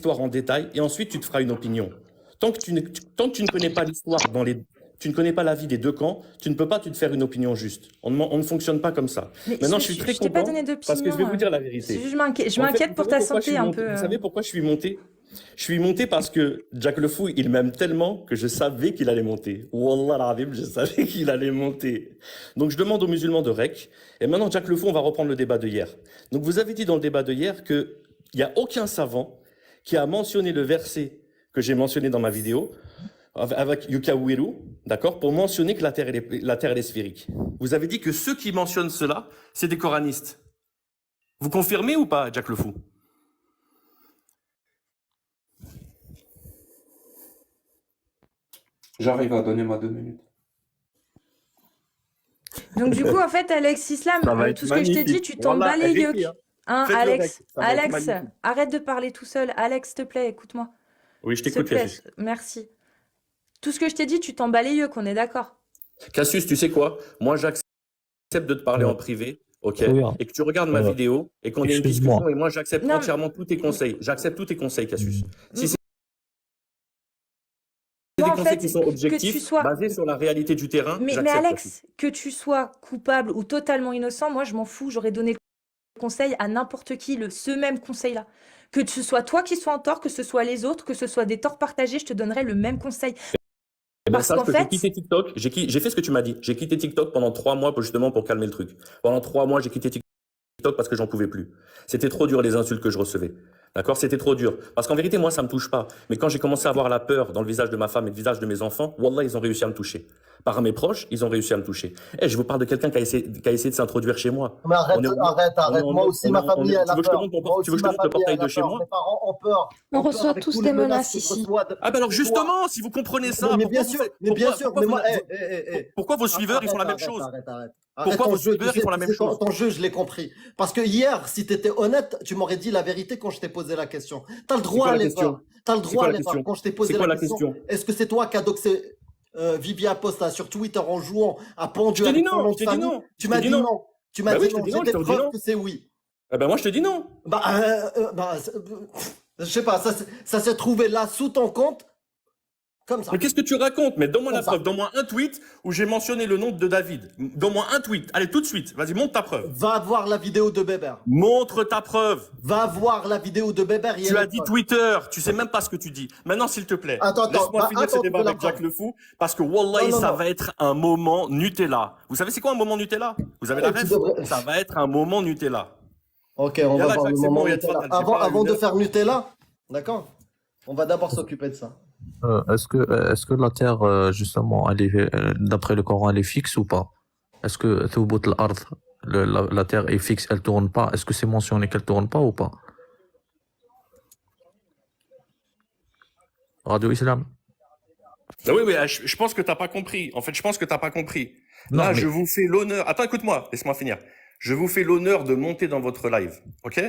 l'histoire en détail et ensuite tu te feras une opinion. Tant que tu ne connais pas l'histoire tu ne connais pas l'avis des deux camps, tu ne peux pas te faire une opinion juste. On ne fonctionne pas comme ça. Mais Maintenant, je suis très t'ai pas content donné d'opinion. parce que je vais vous dire la vérité. Je m'inquiète pour ta santé un peu. Vous savez pourquoi je suis monté? Je suis monté parce que Jack le Fou, il m'aime tellement que je savais qu'il allait monter. Wallah al-Azim, je savais qu'il allait monter. Donc je demande aux musulmans de REC. Et maintenant, Jack le Fou, on va reprendre le débat de hier. Donc vous avez dit dans le débat de hier qu'il n'y a aucun savant qui a mentionné le verset que j'ai mentionné dans ma vidéo avec Yukawiru, d'accord, pour mentionner que la Terre elle est sphérique. Vous avez dit que ceux qui mentionnent cela, c'est des coranistes. Vous confirmez ou pas, Jack le Fou? J'arrive à donner ma 2 minutes. Donc du coup, en fait, Alex Islam, tout ce que je t'ai dit, tu t'en bats les yeux. Hein, Alex, arrête de parler tout seul. Alex, s'il te plaît, écoute-moi. Oui, je t'écoute, Cassius. Merci. Tout ce que je t'ai dit, tu t'en bats les yeux, qu'on est d'accord. Cassius, tu sais quoi? Moi, j'accepte de te parler en privé, ok? Oui, et que tu regardes ma vidéo et qu'on ait une Excuse-moi. discussion et moi, j'accepte entièrement tous tes conseils. J'accepte tous tes conseils, Cassius. Si c'est des Moi, en conseils fait, qui sont objectifs, basés sur la réalité du terrain, mais j'accepte, Alex, Cassius. que tu sois coupable ou totalement innocent, moi, je m'en fous. J'aurais donné le conseil à n'importe qui, ce même conseil-là. Que ce soit toi qui sois en tort, que ce soit les autres, que ce soit des torts partagés, je te donnerai le même conseil. Parce qu'en fait, j'ai quitté TikTok, j'ai fait ce que tu m'as dit. J'ai quitté TikTok pendant 3 mois pour calmer le truc. Pendant 3 mois, j'ai quitté TikTok parce que j'en pouvais plus. C'était trop dur les insultes que je recevais. D'accord? C'était trop dur. Parce qu'en vérité, moi, ça me touche pas. Mais quand j'ai commencé à avoir la peur dans le visage de ma femme et le visage de mes enfants, wallah, ils ont réussi à me toucher. Par mes proches, ils ont réussi à me toucher. Je vous parle de quelqu'un qui a essayé de s'introduire chez moi. Mais arrête. Moi aussi, ma famille, elle a peur. Tu veux que je te montre le portail de chez moi? Mes parents ont peur. On reçoit tous des menaces ici. Ah ben alors justement, si vous comprenez ça, mais bien sûr, pourquoi vos suiveurs, ils font la même chose? Arrête. Pourquoi vos suiveurs, ils font la même chose? Ton jeu, je l'ai compris. Parce que hier, si tu étais honnête, tu m'aurais dit la vérité quand je t'ai posé la question. T'as le droit à l'erreur. T'as le droit à l'erreur. Quand je t'ai posé la question, est-ce que c'est toi qui as doxé Vivia Posta sur Twitter en jouant à pendu avec ton nom de famille? Tu m'as dit non. Tu m'as dit non. J'ai des preuves que c'est oui. Eh ben moi, je te dis non. Je sais pas, ça s'est trouvé là sous ton compte. Comme ça. Mais qu'est-ce que tu racontes? Mais donne-moi la preuve. Donne-moi un tweet où j'ai mentionné le nom de David. Donne-moi un tweet. Allez, tout de suite. Vas-y, montre ta preuve. Va voir la vidéo de Bébert. Montre ta preuve. Va voir la vidéo de Bébert. Tu as dit Twitter. Tu sais même pas ce que tu dis. Maintenant, s'il te plaît. Laisse-moi finir ce débat avec Jack le Fou. Parce que Wallah, ça va être un moment Nutella. Vous savez c'est quoi un moment Nutella? Vous avez la ref? Ça va être un moment Nutella. Ok, on va voir le moment Nutella. Avant de faire Nutella, d'accord? On va d'abord s'occuper de ça. Est-ce que la Terre, justement, d'après le Coran, elle est fixe ou pas? Est-ce que la Terre est fixe, elle tourne pas? Est-ce que c'est mentionné qu'elle tourne pas ou pas? Radio Islam. Oui, je pense que t'as pas compris. En fait, je pense que t'as pas compris. Non, Là, je vous fais l'honneur. Attends, écoute-moi. Laisse-moi finir. Je vous fais l'honneur de monter dans votre live. Ok?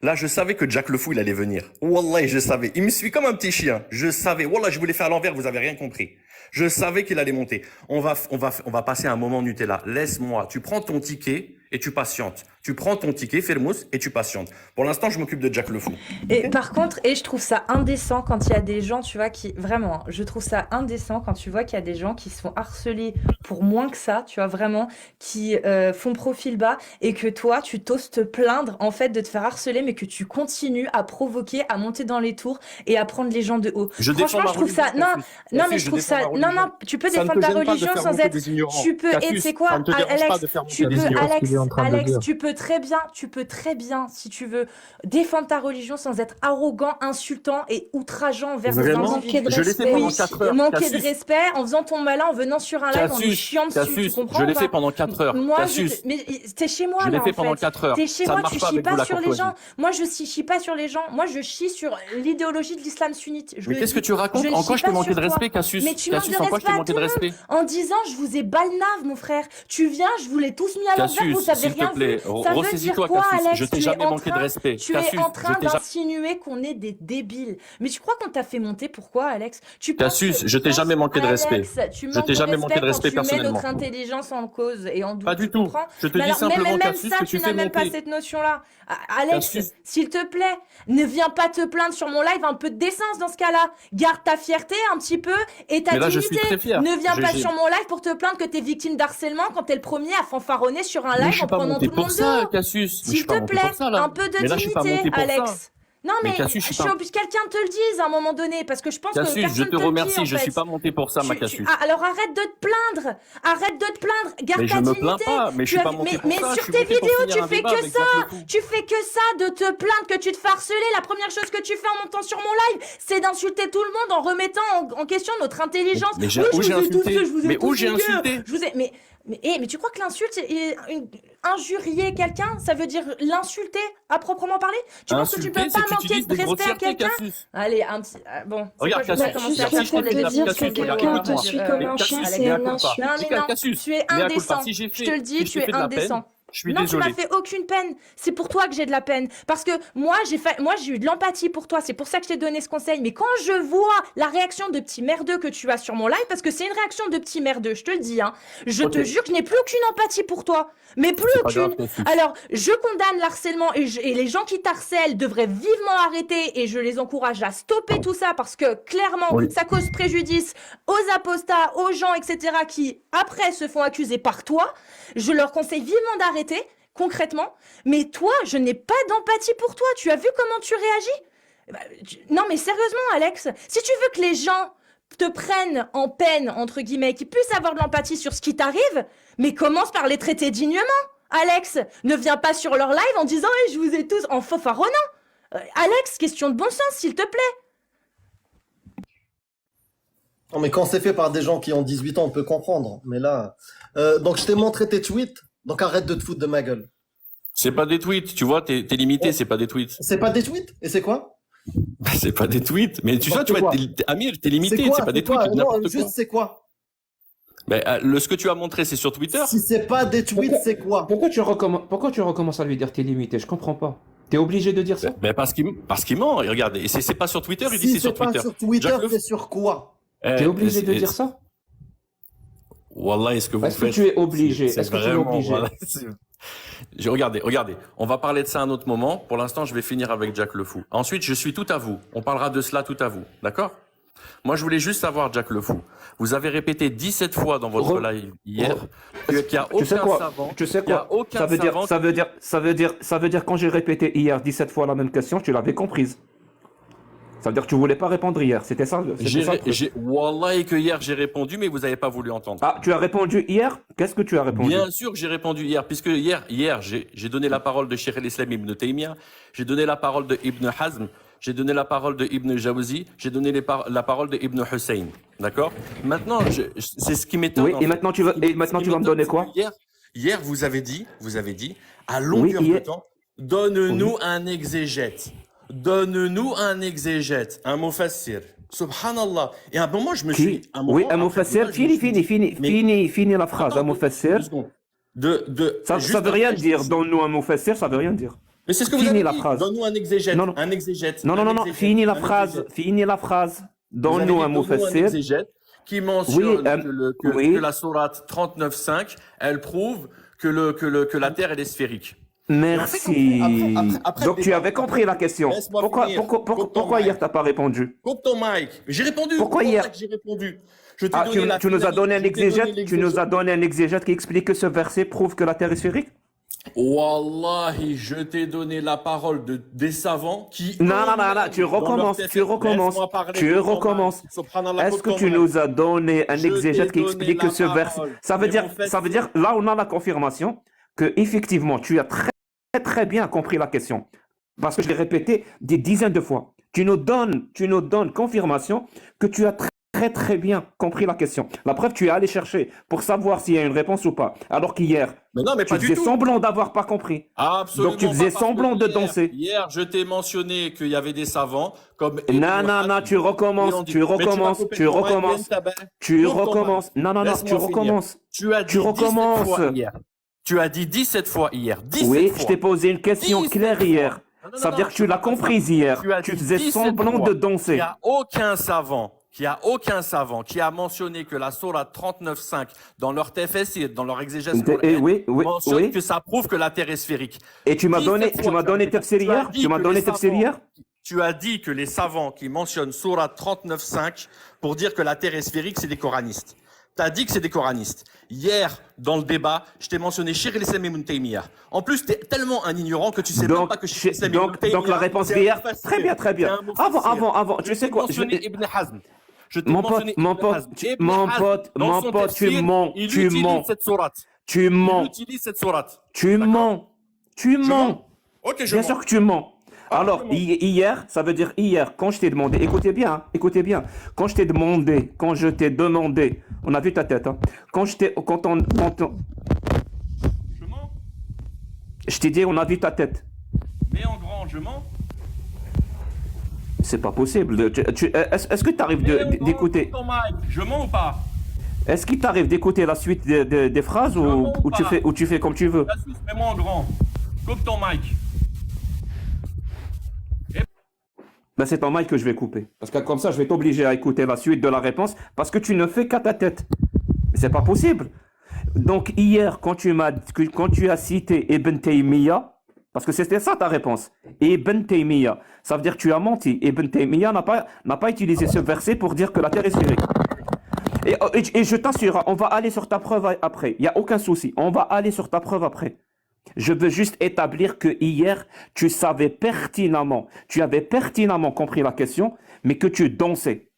Là, je savais que Jack le Fou, il allait venir. Wallah, je savais. Il me suit comme un petit chien. Je savais. Wallah, je voulais faire à l'envers, vous avez rien compris. Je savais qu'il allait monter. On va passer un moment Nutella. Laisse-moi. Tu prends ton ticket et tu patientes. Tu prends ton ticket, Fermous, et tu patientes. Pour l'instant, je m'occupe de Jack le Fou. Et par contre, je trouve ça indécent quand il y a des gens, tu vois, qui vraiment, je trouve ça indécent quand tu vois qu'il y a des gens qui se font harceler pour moins que ça, tu vois, vraiment, qui font profil bas et que toi, tu t'oses te plaindre en fait de te faire harceler, mais que tu continues à provoquer, à monter dans les tours et à prendre les gens de haut. Franchement, je trouve ça, non, mais je trouve ça, non, tu peux défendre ta religion sans être, tu peux, et tu sais quoi, Alex, tu peux très bien, si tu veux, défendre ta religion sans être arrogant, insultant et outrageant envers les individus. Je l'ai fait pendant 4 heures. Manquer de respect en faisant ton malin, en venant sur un live, en lui chiant dessus, tu comprends? Je l'ai fait pendant 4 heures. Moi, mais t'es chez moi, là, je l'ai fait pendant 4 heures. T'es chez moi, tu chies pas sur les gens. Moi, je chie pas sur les gens. Moi, je chie sur l'idéologie de l'islam sunnite. Mais qu'est-ce que tu racontes? En quoi je t'ai manqué de respect, Cassius? Mais tu manques de respect à tout le monde. En disant, je vous ai balnave, mon frère. Tu viens, je vous l'ai tous mis à l'envers, vous savez rien vu. Ça veut dire ressaisis-toi, quoi, Cassius. Alex? Je t'ai Tu es jamais en manqué de train, respect. tu es Cassius, en je train t'ai jamais... d'insinuer qu'on est des débiles. Mais tu crois qu'on t'a fait monter pourquoi, Alex? Tu penses Cassius, je t'ai jamais manqué de respect. Alex, tu Je manques t'ai de jamais manqué respect de quand respect tu mets personnellement. notre intelligence en cause et en doute, Pas du tu tout. comprends? Je te Mais dis alors, simplement, même Cassius, ça, que tu tu n'as fais même pas monter. cette notion-là. Alex, Cassius, s'il te plaît, ne viens pas te plaindre sur mon live, un peu de décence dans ce cas-là. Garde ta fierté un petit peu et ta mais là, je dignité. suis très fier. Ne viens pas j'ai- sur mon live pour te plaindre que t'es victime d'harcèlement quand t'es le premier à fanfaronner sur un Mais je live suis en pas prenant monté tout le pour monde ça, dehors. Cassius. Mais je suis S'il pas te monté plaît, pour ça, là. un peu de Mais là, je suis pas dignité, monté pour ça. Alex. Non, Mais mais Cassius, je suis je suis pas... obligée que quelqu'un te le dise à un moment donné, parce que je pense que Cassius, je personne te te le dit, remercie. en Je suis fait. pas monté pour ça, ma Cassius. Alors arrête de te plaindre. Arrête de te plaindre. Garde Mais je ta me plains dignité. pas. Mais je Tu suis as- pas monté pour mais ça. Je sur suis tes monté pour vidéos, finir tu un fais débat que avec ça. Jack Le Fou. Tu fais que ça de te plaindre que tu te fais harceler. La première chose que tu fais en montant sur mon live, c'est d'insulter tout le monde en remettant en question notre intelligence. Mais Oui, où je j'ai vous ai tous, insulté? je vous ai Mais où tous j'ai niqué. insulté? Je vous ai, mais tu crois que l'insulte, injurier quelqu'un, ça veut dire l'insulter à proprement parler? Tu penses que tu peux Insulter, pas c'est que tu manquer utilises de des respect à grossièretés, quelqu'un? Cassius. Allez, un petit. Bon, c'est Regarde, quoi, je vais Cassius, commencer à Juste faire le fait trop de les dire Cassius, que regarde, quelqu'un te regarde-moi. suit euh, comme Mais un chien, Cassius, c'est mea une culpa. insulte. Non, mais non, Cassius, tu es mea culpa. indécent. Si j'ai Je fait, te le dis, si je tu t'ai es fait de la peine, indécent. je suis Non, tu m'as désolé. fait aucune peine. C'est pour toi que j'ai de la peine. Parce que moi, j'ai eu de l'empathie pour toi. C'est pour ça que je t'ai donné ce conseil. Mais quand je vois la réaction de petit merdeux que tu as sur mon live, parce que c'est une réaction de petit merdeux, je te le dis, hein, je te Ok. jure que je n'ai plus aucune empathie pour toi. Mais plus C'est pas grave, aucune. Cassius. Alors, je condamne l'harcèlement et les gens qui t'harcèlent devraient vivement arrêter et je les encourage à stopper tout ça parce que clairement, Oui. ça cause préjudice aux apostats, aux gens, etc. qui après se font accuser par toi. Je leur conseille vivement d'arrêter, concrètement. Mais toi, je n'ai pas d'empathie pour toi. Tu as vu comment tu réagis? Non, mais sérieusement, Alex, si tu veux que les gens te prennent en peine, entre guillemets, qu'ils puissent avoir de l'empathie sur ce qui t'arrive, mais commence par les traiter dignement. Alex, ne viens pas sur leur live en disant hey, je vous ai tous en fanfaronnant. Alex, question de bon sens, s'il te plaît. Non, mais quand c'est fait par des gens qui ont 18 ans, on peut comprendre. Mais là, donc je t'ai montré tes tweets, donc arrête de te foutre de ma gueule. C'est pas des tweets, tu vois, t'es limité, c'est pas des tweets. C'est pas des tweets? Et c'est quoi? Bah, c'est pas des tweets. Mais tu vois, c'est quoi? Amir, t'es limité, C'est quoi? c'est pas des C'est quoi? tweets, Non, n'importe juste quoi. c'est quoi? Mais ce que tu as montré, c'est sur Twitter. Si c'est pas des tweets, c'est quoi? Pourquoi tu recommences à lui dire t'es limité? Je comprends pas. T'es obligé de dire ça? Mais parce qu'il ment. Et regarde, et c'est pas sur Twitter, il dit Si c'est sur pas Twitter. sur Twitter, Jack Le c'est sur quoi? T'es obligé de dire ça? Wallah, est-ce que vous Est-ce que faites... tu es obligé? C'est Est-ce que tu es vraiment, obligé? voilà, regardez, on va parler de ça à un autre moment. Pour l'instant, je vais finir avec Jack Le Fou. Ensuite, je suis tout à vous. On parlera de cela tout à vous. D'accord? Moi, je voulais juste savoir, Jack Le Fou. Vous avez répété 17 fois dans votre live hier qu'il n'y a Tu sais aucun quoi? savant. Tu sais il y a quoi? aucun savant Ça veut dire quand j'ai répété hier 17 fois la même question, tu l'avais comprise. Ça veut dire que tu voulais pas répondre hier. C'était ça. C'était ça le truc. Wallah, que hier j'ai répondu, mais vous n'avez pas voulu entendre. Ah, tu as répondu hier? Qu'est-ce que tu as répondu? Bien sûr que j'ai répondu hier, puisque hier j'ai donné la parole de Cheikh el-Islam Ibn Taymiyyah, j'ai donné la parole de Ibn Hazm, j'ai donné la parole de Ibn Jawzi, j'ai donné la parole de Ibn Hussein. D'accord? Maintenant, c'est ce qui m'étonne. Oui, et maintenant tu vas me donner quoi? Hier, vous avez dit, à longueur de temps, donne-nous un exégète. Donne-nous un exégète, un mufassir. Subhanallah. Et à un moment, je me suis... Oui, un mufassir. Fini la phrase. Un mufassir. Ça veut rien dire. Donne-nous un mufassir, ça veut rien dire. Mais c'est ce que vous avez la dit. phrase. Donne-nous un exégète. Non. Un exégète. Non. Finis la phrase. Donne-nous un mufassir. Qui mentionne oui. que la sourate 39.5, elle prouve que la Terre, elle est sphérique. Merci. Après Donc tu avais compris la question. Pourquoi hier t'as pas répondu? Coupe ton mic. J'ai répondu. Pourquoi hier? J'ai répondu. Tu nous as donné un exégète. Tu nous as donné un exégète qui explique que ce verset prouve que la Terre est sphérique. Wallahi, je t'ai donné la parole des savants qui... Non, tu recommences. Est-ce que tu nous as donné un exégète qui explique que ce verset... Ça veut dire, là on a la confirmation que effectivement tu as très bien compris la question. Parce que je l'ai répété des dizaines de fois. Tu nous donnes confirmation que tu as très bien compris la question. La preuve, tu es allé chercher pour savoir s'il y a une réponse ou pas. Alors qu'hier, tu faisais semblant d'avoir pas compris. Absolument. Donc tu faisais semblant de danser. Hier, je t'ai mentionné qu'il y avait des savants comme... Non, tu recommences. Non, tu recommences. Tu Tu as dit 17 fois hier. 17 Oui, fois. je t'ai posé une question 17 claire hier. Non, non, Ça veut non, dire non, que tu l'as comprise hier. Tu as Tu dit faisais 17 semblant fois de danser. Il n'y a aucun savant qui a mentionné que la sourate 39.5 dans leur TFSir, dans leur exégèse Oui, mentionne que ça prouve que la Terre est sphérique. Et tu m'as 17 donné, fois, tu m'as donné tafsir hier. dit Tu m'as que donné les tafsir savants- hier. Tu as dit que les savants qui mentionnent sourate 39.5 pour dire que la Terre est sphérique, c'est des coranistes. Tu as dit que c'est des coranistes. Hier, dans le débat, je t'ai mentionné Cheikh el-Islam Ibn Taymiyyah. En plus, tu es tellement un ignorant que tu sais même pas que Cheikh el-Islam Ibn Taymiyyah... Donc la réponse c'est un d'hier, mufassir. très bien, très bien. C'est un mufassir. Avant, tu sais quoi? Je t'ai mentionné Ibn Hazm. Je t'ai Mon pote, mentionné mon Ibn pote, Hazm. tu- Ibn mon Hazm, pote, dans mon son pote, tu tafsir, mens, il tu utilise mens. cette sourate. Tu Il mens, utilise cette sourate. tu D'accord. mens, tu Je mens. mens. Ok, je Bien mens. sûr que tu mens. Alors, je mens. hier, ça veut dire hier, quand je t'ai demandé, écoutez bien, quand je t'ai demandé, on a vu ta tête, hein, Je mens. je t'ai dit, on a vu ta tête. Mais en grand, je mens. C'est pas possible. Est-ce que tu arrives Mais en grand, d'écouter, coupe ton mic. Je mens ou pas? est-ce qu'il t'arrive d'écouter la suite des phrases mens ou ou tu pas fais comme tu veux? La Suisse, mets-moi en grand. Coupe ton mic. Ben, c'est ton mic que je vais couper. Parce que comme ça, je vais t'obliger à écouter la suite de la réponse parce que tu ne fais qu'à ta tête. Mais c'est pas possible. Donc, hier, quand tu as cité Ibn Taymiyyah, parce que c'était ça ta réponse, Ibn Taymiyyah, ça veut dire que tu as menti. Ibn Taymiyyah n'a pas utilisé ce verset pour dire que la terre est sphérique. Et je t'assure, on va aller sur ta preuve après. Il n'y a aucun souci. On va aller sur ta preuve après. Je veux juste établir que hier, tu avais pertinemment compris la question, mais que tu dansais.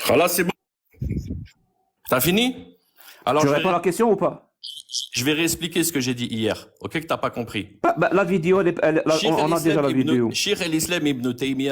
Voilà, c'est bon. T'as fini? Alors, Tu je réponds à la question ou pas? vais réexpliquer ce que j'ai dit hier. Ok, que t'as pas compris. La vidéo, on a déjà la vidéo. Cheikh el-Islam Ibn Taymiyyah